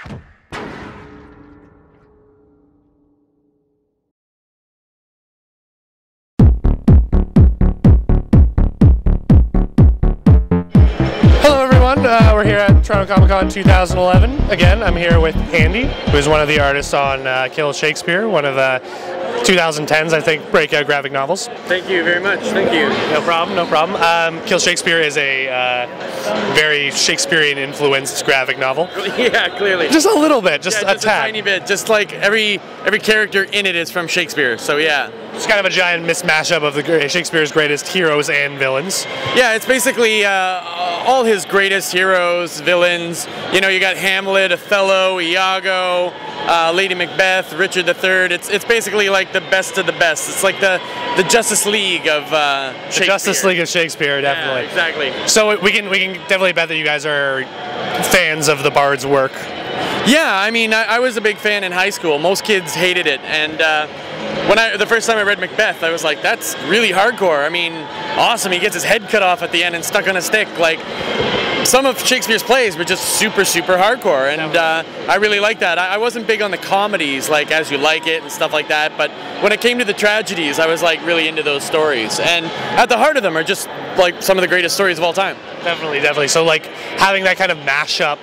Hello everyone, we're here at Toronto Comic Con 2011. Again, I'm here with Andy, who's one of the artists on Kill Shakespeare, one of the 2010s, I think, breakout graphic novels. Thank you very much, thank you. No problem, no problem. Kill Shakespeare is a very Shakespearean-influenced graphic novel. Yeah, clearly. Just a little bit, just a tad. A tiny bit, just like every character in it is from Shakespeare, so yeah. It's kind of a giant mashup of the Shakespeare's greatest heroes and villains. Yeah, it's basically all his greatest heroes, villains. You know, you got Hamlet, Othello, Iago, Lady Macbeth, Richard III. It's basically like the best of the best. It's like the Justice League of Shakespeare. The Justice League of Shakespeare, definitely. Yeah, exactly. So we can definitely bet that you guys are fans of the Bard's work. Yeah, I mean, I was a big fan in high school. Most kids hated it, and the first time I read Macbeth, I was like, that's really hardcore. I mean, awesome. He gets his head cut off at the end and stuck on a stick. Like, some of Shakespeare's plays were just super, super hardcore, and I really like that. I wasn't big on the comedies, like As You Like It and stuff like that, but when it came to the tragedies, I was like really into those stories. And at the heart of them are just like some of the greatest stories of all time. Definitely, definitely. So like having that kind of mashup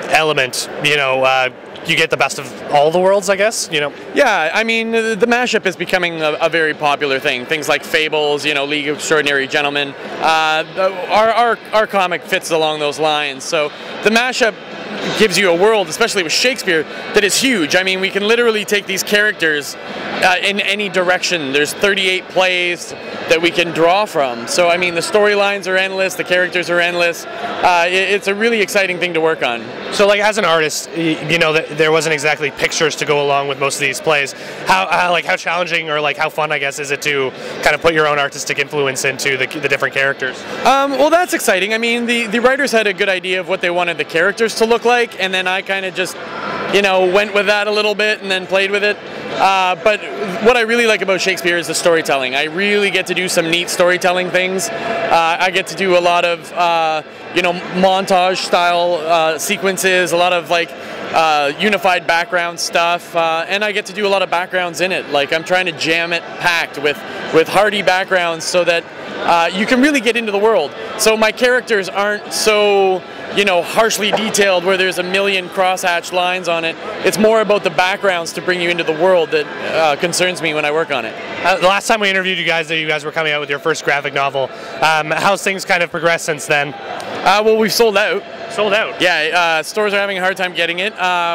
element, you know, you get the best of all the worlds, I guess, you know? Yeah, I mean, the mashup is becoming a very popular thing. Things like Fables, you know, League of Extraordinary Gentlemen. Our comic fits along those lines. So the mashup gives you a world, especially with Shakespeare, that is huge. I mean, we can literally take these characters in any direction. There's 38 plays that we can draw from. So, I mean, the storylines are endless, the characters are endless. It's a really exciting thing to work on. So, like, as an artist, you know, there wasn't exactly pictures to go along with most of these plays. How challenging or, like, how fun, I guess, is it to kind of put your own artistic influence into the different characters? Well, that's exciting. I mean, the writers had a good idea of what they wanted the characters to look like, and then I kind of just, you know, went with that a little bit and then played with it. But what I really like about Shakespeare is the storytelling. I really get to do some neat storytelling things. I get to do a lot of, you know, montage-style sequences, a lot of, like, unified background stuff, and I get to do a lot of backgrounds in it. Like, I'm trying to jam it packed with hearty backgrounds so that you can really get into the world. So my characters aren't so, you know, harshly detailed where there's a million cross-hatched lines on it. It's more about the backgrounds to bring you into the world that concerns me when I work on it. The last time we interviewed you guys were coming out with your first graphic novel. How's things kind of progressed since then? Well, we've sold out. Sold out? Yeah, stores are having a hard time getting it.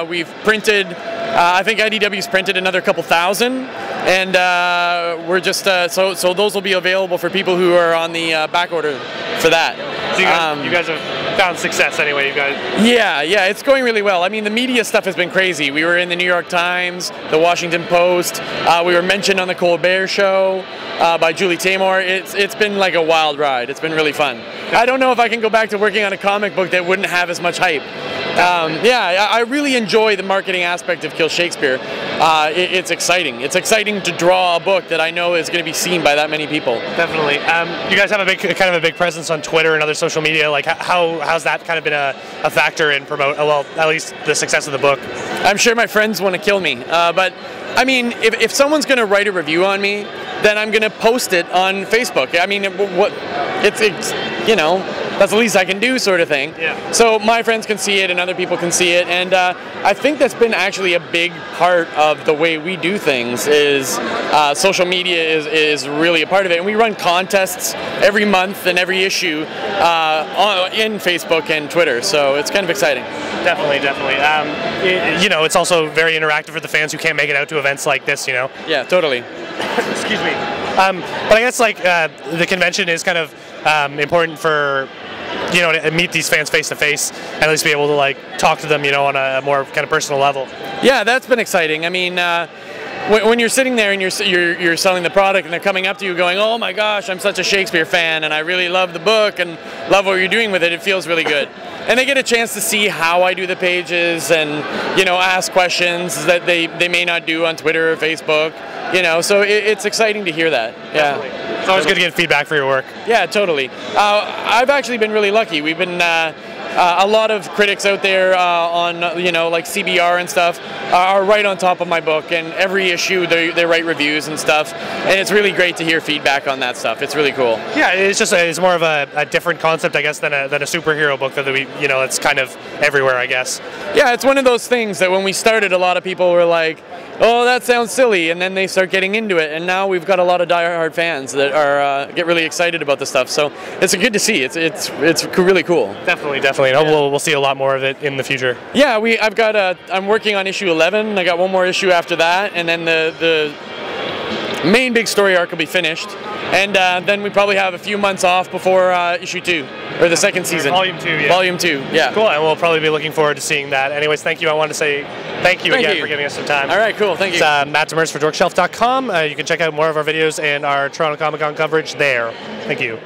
We've printed, I think IDW's printed another couple thousand, and we're just, so those will be available for people who are on the back order for that. So you guys have found success anyway, you guys? Yeah, it's going really well. I mean, the media stuff has been crazy. We were in the New York Times, the Washington Post, we were mentioned on the Colbert Show by Julie Taymor. It's been like a wild ride. It's been really fun. I don't know if I can go back to working on a comic book that wouldn't have as much hype. Yeah, I really enjoy the marketing aspect of Kill Shakespeare. It's exciting. It's exciting to draw a book that I know is going to be seen by that many people. Definitely. You guys have a big presence on Twitter and other social media. Like, how's that kind of been a factor in well, at least the success of the book? I'm sure my friends want to kill me, but I mean, if someone's going to write a review on me, then I'm going to post it on Facebook. I mean, it's you know, that's the least I can do, sort of thing. Yeah. So my friends can see it and other people can see it, and I think that's been actually a big part of the way we do things. Is social media is really a part of it, and we run contests every month and every issue in Facebook and Twitter. So it's kind of exciting. Definitely. You know, it's also very interactive for the fans who can't make it out to events like this. You know. Yeah, totally. Excuse me. But I guess like the convention is kind of important for, you know, to meet these fans face to face and at least be able to like talk to them, you know, on a more kind of personal level. Yeah, that's been exciting. I mean, when you're sitting there and you're selling the product and they're coming up to you going, "Oh my gosh, I'm such a Shakespeare fan and I really love the book and love what you're doing with it," it feels really good. And they get a chance to see how I do the pages and, you know, ask questions that they may not do on Twitter or Facebook. You know, so it's exciting to hear that. Yeah. Definitely. It's always good to get feedback for your work. Yeah, totally. I've actually been really lucky. We've been a lot of critics out there on like CBR and stuff are right on top of my book, and every issue they write reviews and stuff, and it's really great to hear feedback on that stuff. It's really cool. Yeah, it's more of a different concept, I guess, than a superhero book that we it's kind of everywhere, I guess. Yeah, it's one of those things that when we started, a lot of people were like, "Oh, that sounds silly," and then they start getting into it, and now we've got a lot of diehard fans that are get really excited about the stuff. So it's good to see. It's really cool. Definitely. And hope we'll see a lot more of it in the future. Yeah, I'm working on issue 11. I got one more issue after that, and then the main big story arc will be finished, and then we probably have a few months off before issue 2 or the second season. Volume 2. Yeah. Volume 2. Yeah. Cool, and we'll probably be looking forward to seeing that. Anyways, thank you. I want to say thank you again for giving us some time. All right, cool. Thank you. It's Matt Demers for DorkShelf.com. You can check out more of our videos and our Toronto Comic Con coverage there. Thank you.